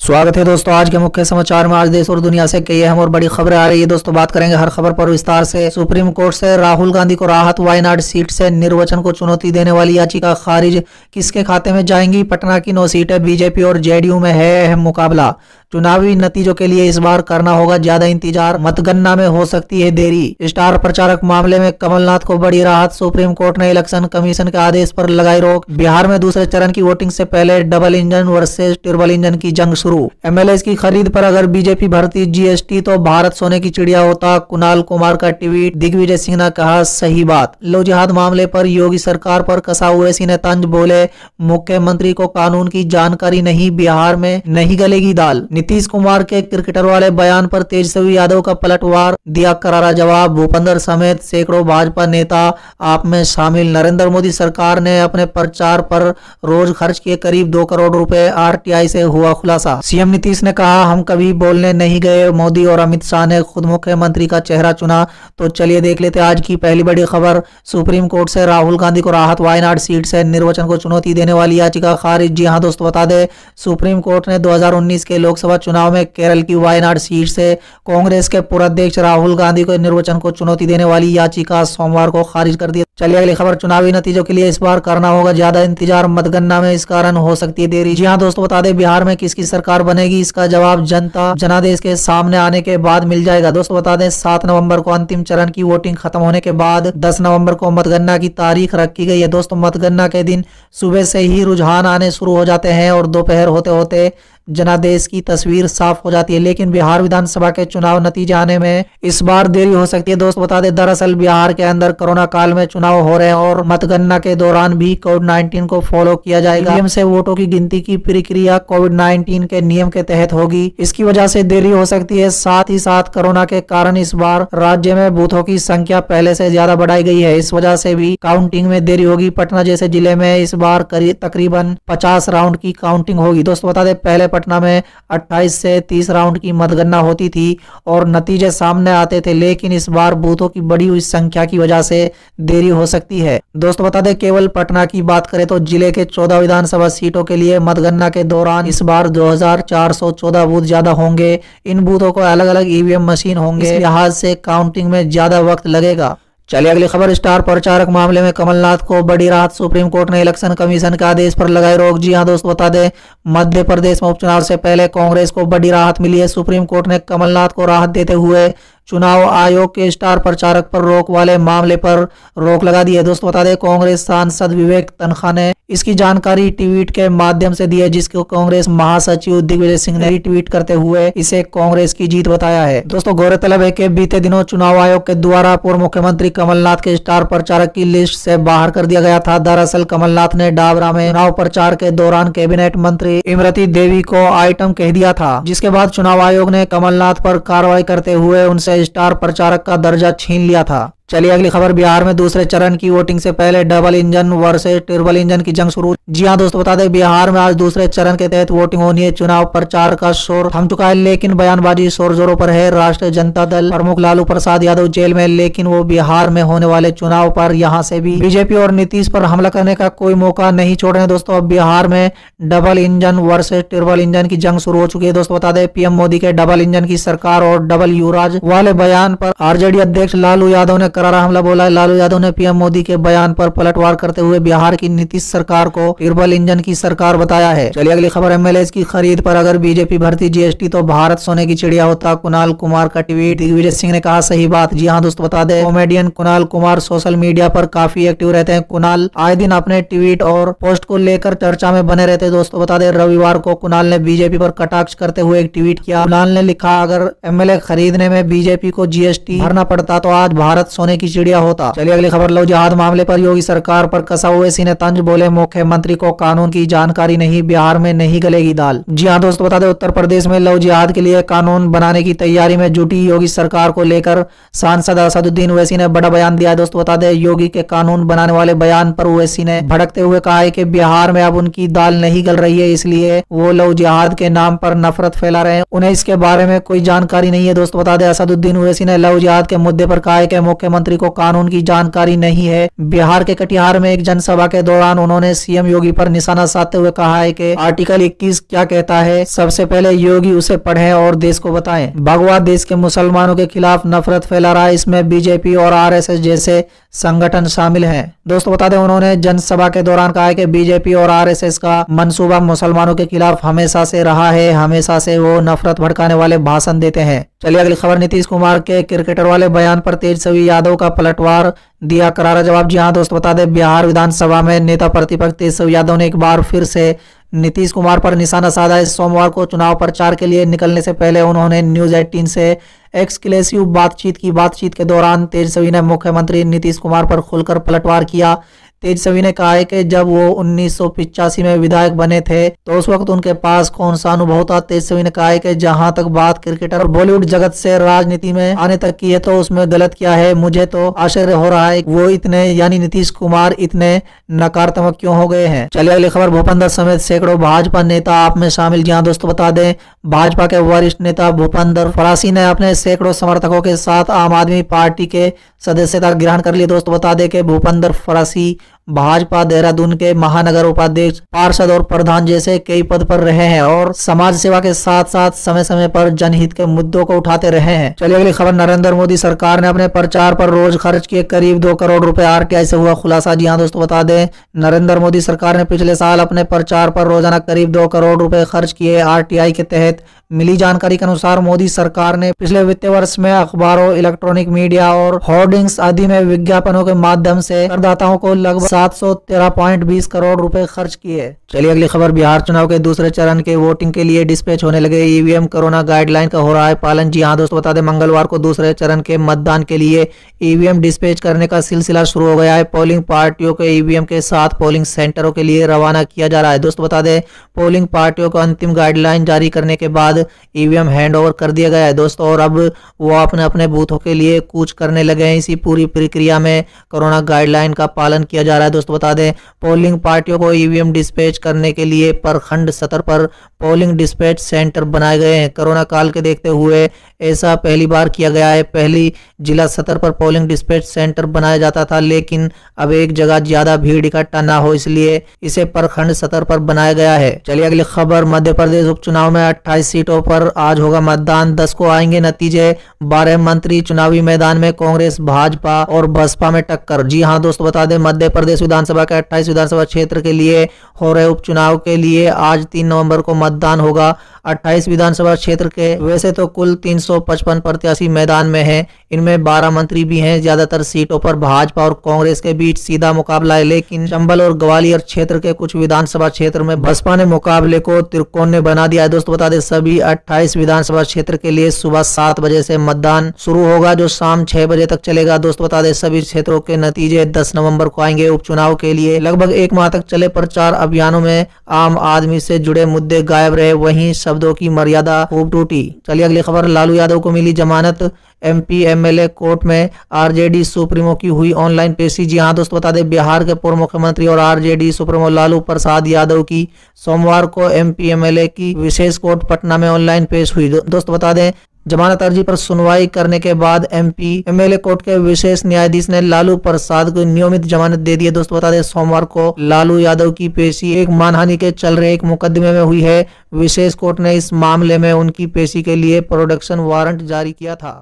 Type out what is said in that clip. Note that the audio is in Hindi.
स्वागत है दोस्तों आज के मुख्य समाचार में। आज देश और दुनिया से कई अहम और बड़ी खबरें आ रही है दोस्तों, बात करेंगे हर खबर पर विस्तार से। सुप्रीम कोर्ट से राहुल गांधी को राहत, वायनाड सीट से निर्वाचन को चुनौती देने वाली याचिका खारिज, किसके खाते में जाएंगी? पटना की 9 सीटें, बीजेपी और जेडीयू में है अहम मुकाबला। चुनावी नतीजों के लिए इस बार करना होगा ज्यादा इंतजार, मतगणना में हो सकती है देरी। स्टार प्रचारक मामले में कमलनाथ को बड़ी राहत, सुप्रीम कोर्ट ने इलेक्शन कमीशन के आदेश पर लगाई रोक। बिहार में दूसरे चरण की वोटिंग से पहले double engine versus triple engine की जंग शुरू। एमएलए की खरीद पर अगर बीजेपी भरती जीएसटी तो भारत सोने की चिड़िया होता, कुणाल कुमार का ट्वीट। दिग्विजय सिंह ने कहा सही बात। लो जिहाद मामले पर योगी सरकार पर कसा ओवैसी ने तंज बोले, मुख्यमंत्री को कानून की जानकारी नहीं, बिहार में नहीं गलेगी दाल। नीतीश कुमार के क्रिकेटर वाले बयान पर तेजस्वी यादव का पलटवार, दिया करारा जवाब। भूपेंद्र समेत सैकड़ों भाजपा नेता आप में शामिल। नरेंद्र मोदी सरकार ने अपने प्रचार पर रोज खर्च किए करीब 2 करोड़ रुपए, आरटीआई से हुआ खुलासा। सीएम नीतीश ने कहा हम कभी बोलने नहीं गए, मोदी और अमित शाह ने खुद मुख्यमंत्री का चेहरा चुना। तो चलिए देख लेते आज की पहली बड़ी खबर। सुप्रीम कोर्ट से राहुल गांधी को राहत, वायनाड सीट से निर्वाचन को चुनौती देने वाली याचिका खारिज। जी हां दोस्तों, बता दें सुप्रीम कोर्ट ने 2019 के लोकसभा चुनाव में केरल की वायनाड सीट से कांग्रेस के पूर्व अध्यक्ष राहुल गांधी को निर्वाचन को चुनौती देने वाली याचिका सोमवार को खारिज कर दी। चलिए अगली खबर। चुनावी नतीजों के लिए इस बार करना होगा ज्यादा इंतजार, मतगणना में इस कारण हो सकती है देरी। जी हां दोस्तों, बता दें बिहार में किसकी सरकार बनेगी, इसका जवाब जनता जनादेश के सामने आने के बाद मिल जाएगा। दोस्तों बता दें 7 नवंबर को अंतिम चरण की वोटिंग खत्म होने के बाद 10 नवंबर को मतगणना की तारीख रखी गई है। दोस्तों मतगणना के दिन सुबह से ही रुझान आने शुरू हो जाते हैं और दोपहर होते होते जनादेश की तस्वीर साफ हो जाती है, लेकिन बिहार विधानसभा के चुनाव नतीजे आने में इस बार देरी हो सकती है। दोस्तों बता दें दरअसल बिहार के अंदर कोरोना काल में चुनाव हो रहे हैं और मतगणना के दौरान भी कोविड-19 को फॉलो किया जाएगा। ईवीएम से वोटों की गिनती की प्रक्रिया कोविड-19 के नियम के तहत होगी, इसकी वजह से देरी हो सकती है। साथ ही साथ कोरोना के कारण इस बार राज्य में बूथों की संख्या पहले से ज्यादा बढ़ाई गई है, इस वजह से भी काउंटिंग में देरी होगी। पटना जैसे जिले में इस बार तकरीबन 50 राउंड की काउंटिंग होगी। दोस्तों बता दें पहले पटना में 28 से 30 राउंड की मतगणना होती थी और नतीजे सामने आते थे, लेकिन इस बार बूथों की बढ़ी हुई संख्या की वजह से देरी हो सकती है। दोस्तों बता दें केवल पटना की बात करें तो जिले के 14 विधानसभा सीटों के लिए मतगणना के दौरान इस बार 2414 बूथ ज्यादा होंगे। इन बूथों को अलग अलग ईवीएम मशीन होंगे, इस लिहाज से काउंटिंग में ज्यादा वक्त लगेगा। चलिए अगली खबर। स्टार प्रचारक मामले में कमलनाथ को बड़ी राहत, सुप्रीम कोर्ट ने इलेक्शन कमीशन के आदेश पर लगाई रोक। जी हां दोस्तों, बता दें मध्य प्रदेश में उपचुनाव से पहले कांग्रेस को बड़ी राहत मिली है। सुप्रीम कोर्ट ने कमलनाथ को राहत देते हुए चुनाव आयोग के स्टार प्रचारक पर रोक वाले मामले पर रोक लगा दी है। दोस्तों बता दें कांग्रेस सांसद विवेक तन्खा ने इसकी जानकारी ट्वीट के माध्यम से दी है, जिसको कांग्रेस महासचिव दिग्विजय सिंह ने ट्वीट करते हुए इसे कांग्रेस की जीत बताया है। दोस्तों गौरतलब है कि बीते दिनों चुनाव आयोग के द्वारा पूर्व मुख्यमंत्री कमलनाथ के स्टार प्रचारक की लिस्ट से बाहर कर दिया गया था। दरअसल कमलनाथ ने डाबरा में चुनाव प्रचार के दौरान कैबिनेट मंत्री इमरती देवी को आइटम कह दिया था, जिसके बाद चुनाव आयोग ने कमलनाथ पर कार्रवाई करते हुए उनसे स्टार प्रचारक का दर्जा छीन लिया था। चलिए अगली खबर। बिहार में दूसरे चरण की वोटिंग से पहले double engine versus triple engine की जंग शुरू। जी हां दोस्तों, बता दें बिहार में आज दूसरे चरण के तहत वोटिंग होनी है। चुनाव प्रचार का शोर थम चुका है, लेकिन बयानबाजी शोर जोरों पर है। राष्ट्रीय जनता दल प्रमुख लालू प्रसाद यादव जेल में, लेकिन वो बिहार में होने वाले चुनाव पर यहां से भी बीजेपी और नीतीश पर हमला करने का कोई मौका नहीं छोड़ रहे हैं। दोस्तों अब बिहार में double engine versus triple engine की जंग शुरू हो चुकी है। दोस्तों बता दें पीएम मोदी के डबल इंजन की सरकार और डबल युवराज वाले बयान पर आरजेडी अध्यक्ष लालू यादव ने करारा हमला बोला है। लालू यादव ने पीएम मोदी के बयान पर पलटवार करते हुए बिहार की नीतीश सरकार को ट्रिपल इंजन की सरकार बताया है। चलिए अगली खबर। एमएलए की खरीद पर अगर बीजेपी भरती जीएसटी तो भारत सोने की चिड़िया होता, कुणाल कुमार का ट्वीट। दिग्विजय सिंह ने कहा सही बात। जी हां दोस्तों, बता दें comedian Kunal Kumar social media पर काफी एक्टिव रहते हैं। कुणाल आए दिन अपने ट्वीट और पोस्ट को लेकर चर्चा में बने रहते हैं। दोस्तों बता दें रविवार को कुणाल ने बीजेपी पर कटाक्ष करते हुए एक ट्वीट किया। कुणाल ने लिखा अगर एमएलए खरीदने में बीजेपी को जीएसटी भरना पड़ता तो आज भारत सोने की चिड़िया होता। चलिए अगली खबर। लो जिहाद मामले पर योगी सरकार पर कसा ओवैसी ने तंज बोले, मुख्यमंत्री को कानून की जानकारी नहीं, बिहार में नहीं गलेगी दाल। जी हां दोस्तों, बता दें उत्तर प्रदेश में लव जिहाद के लिए कानून बनाने की तैयारी में जुटी योगी सरकार को लेकर सांसद असदुद्दीन ओवैसी ने बड़ा बयान दिया है। दोस्तों बता दें योगी के कानून बनाने वाले बयान पर ओवैसी ने भड़कते हुए कहा है कि बिहार में अब उनकी दाल नहीं गल रही है, इसलिए वो लव जिहाद के नाम पर नफरत फैला रहे हैं, उन्हें इसके बारे में कोई जानकारी नहीं है। दोस्तों बता दें असदुद्दीन ओवैसी ने लव जिहाद के मुद्दे पर कहा है कि मुख्यमंत्री मुख्यमंत्री को कानून की जानकारी नहीं है। बिहार के कटिहार में एक जनसभा के दौरान उन्होंने सीएम योगी पर निशाना साधते हुए कहा है कि आर्टिकल 21 क्या कहता है, सबसे पहले योगी उसे पढ़ें और देश को बताएं। भगवा देश के मुसलमानों के खिलाफ नफरत फैला रहा है, इसमें बीजेपी और आरएसएस जैसे संगठन शामिल हैं। दोस्तों बता दें, उन्होंने जनसभा के दौरान कहा है कि बीजेपी और आरएसएस का मंसूबा मुसलमानों के खिलाफ हमेशा से रहा है, हमेशा से वो नफरत भड़काने वाले भाषण देते हैं। चलिए अगली खबर, नीतीश कुमार के क्रिकेटर वाले बयान पर तेजस्वी यादव का पलटवार, दिया करारा जवाब। जी हाँ दोस्तों बता दें, बिहार विधानसभा में नेता प्रतिपक्ष तेजस्वी यादव ने एक बार फिर से नीतीश कुमार पर निशाना साधा है। सोमवार को चुनाव प्रचार के लिए निकलने से पहले उन्होंने न्यूज 18 से एक्सक्लूसिव बातचीत की। बातचीत के दौरान तेजस्वी ने मुख्यमंत्री नीतीश कुमार पर खुलकर पलटवार किया। तेजस्वी ने कहा है कि जब वो 1985 में विधायक बने थे तो उस वक्त उनके पास कौन सा अनुभव था। तेजस्वी ने कहा है कि जहां तक बात क्रिकेटर और बॉलीवुड जगत से राजनीति में आने तक की है तो उसमें गलत क्या है। मुझे तो आश्चर्य हो रहा है वो इतने यानी नीतीश कुमार इतने नकारात्मक क्यों हो गए हैं। चलिए अगली खबर, भूपेंद्र समेत सैकड़ों भाजपा नेता आप में शामिल। जहाँ दोस्तों बता दें, भाजपा के वरिष्ठ नेता भूपेंद्र फरासी ने अपने सैकड़ों समर्थकों के साथ आम आदमी पार्टी के सदस्यता ग्रहण कर ली। दोस्तों बता दें कि भूपेंद्र फरासी भाजपा देहरादून के महानगर उपाध्यक्ष, पार्षद और प्रधान जैसे कई पद पर रहे हैं और समाज सेवा के साथ साथ समय समय पर जनहित के मुद्दों को उठाते रहे हैं। चलिए अगली खबर, नरेंद्र मोदी सरकार ने अपने प्रचार पर रोज खर्च किए करीब 2 करोड़ रुपए, आरटीआई से हुआ खुलासा। जी हाँ दोस्तों बता दें, नरेंद्र मोदी सरकार ने पिछले साल अपने प्रचार पर रोजाना करीब 2 करोड़ रुपए खर्च किए। आरटीआई के तहत मिली जानकारी के अनुसार मोदी सरकार ने पिछले वित्तीय वर्ष में अखबारों, इलेक्ट्रॉनिक मीडिया और होर्डिंग्स आदि में विज्ञापनों के माध्यम से करदाताओं को लगभग 713.20 करोड़ रुपए खर्च किए। चलिए अगली खबर, बिहार चुनाव के दूसरे चरण के वोटिंग के लिए डिस्पैच होने लगे ईवीएम, कोरोना गाइडलाइन का हो रहा है पालन। जी हाँ दोस्तों बता दें, मंगलवार को दूसरे चरण के मतदान के लिए ईवीएम डिस्पैच करने का सिलसिला शुरू हो गया है। पोलिंग पार्टियों के ईवीएम के साथ पोलिंग सेंटरों के लिए रवाना किया जा रहा है। दोस्तों बता दें, पोलिंग पार्टियों को अंतिम गाइडलाइन जारी करने के बाद ईवीएम हैंड ओवर कर दिया गया है दोस्तों, और अब वो अपने अपने बूथों के लिए कूच करने लगे हैं। इसी पूरी प्रक्रिया में कोरोना गाइडलाइन का पालन किया जा रहा है। दोस्तों बता दें, पोलिंग पार्टियों को ईवीएम डिस्पैच करने के लिए प्रखंड स्तर पर पोलिंग डिस्पैच सेंटर बनाए गए हैं। कोरोना काल के देखते हुए ऐसा पहली बार किया गया है। पहली जिला स्तर पर पोलिंग डिस्पैच सेंटर बनाया जाता था, लेकिन अब एक जगह ज्यादा भीड़ इकट्ठा ना हो इसलिए इसे प्रखंड स्तर पर बनाया गया है। चलिए अगली खबर, मध्य प्रदेश उपचुनाव में 28 सीटों पर आज होगा मतदान, 10 को आएंगे नतीजे। 12 मंत्री चुनावी मैदान में, कांग्रेस, भाजपा और बसपा में टक्कर। जी हाँ दोस्तों बता दें, मध्य प्रदेश विधानसभा के 28 विधानसभा क्षेत्र के लिए हो रहे उपचुनाव के लिए आज 3 नवंबर को मतदान होगा। 28 विधानसभा क्षेत्र के वैसे तो कुल 355 प्रत्याशी मैदान में हैं, इनमें 12 मंत्री भी हैं। ज्यादातर सीटों पर भाजपा और कांग्रेस के बीच सीधा मुकाबला है, लेकिन चंबल और ग्वालियर क्षेत्र के कुछ विधानसभा क्षेत्र में बसपा ने मुकाबले को त्रिकोणीय बना दिया है। दोस्तों बता दें, सभी 28 विधानसभा क्षेत्र के लिए सुबह 7 बजे से मतदान शुरू होगा, जो शाम 6 बजे तक चलेगा। दोस्तों बता दें, सभी क्षेत्रों के नतीजे 10 नवंबर को आएंगे। उपचुनाव के लिए लगभग 1 माह तक चले प्रचार अभियानों में आम आदमी से जुड़े मुद्दे गायब रहे, वहीं शब्दों की मर्यादा खूब टूटी। चलिए अगली खबर, लालू यादव को मिली जमानत, एमपी एमएलए कोर्ट में आरजेडी सुप्रीमो की हुई ऑनलाइन पेशी। जी हाँ दोस्तों बता दें, बिहार के पूर्व मुख्यमंत्री और आरजेडी सुप्रीमो लालू प्रसाद यादव की सोमवार को एमपी एमएलए की विशेष कोर्ट पटना में ऑनलाइन पेश हुई। दोस्तों बता दें, जमानत अर्जी पर सुनवाई करने के बाद एमपी एमएलए कोर्ट के विशेष न्यायाधीश ने लालू प्रसाद को नियमित जमानत दे दी है। दोस्तों बता दें, सोमवार को लालू यादव की पेशी एक मानहानि के चल रहे एक मुकदमे में हुई है। विशेष कोर्ट ने इस मामले में उनकी पेशी के लिए प्रोडक्शन वारंट जारी किया था।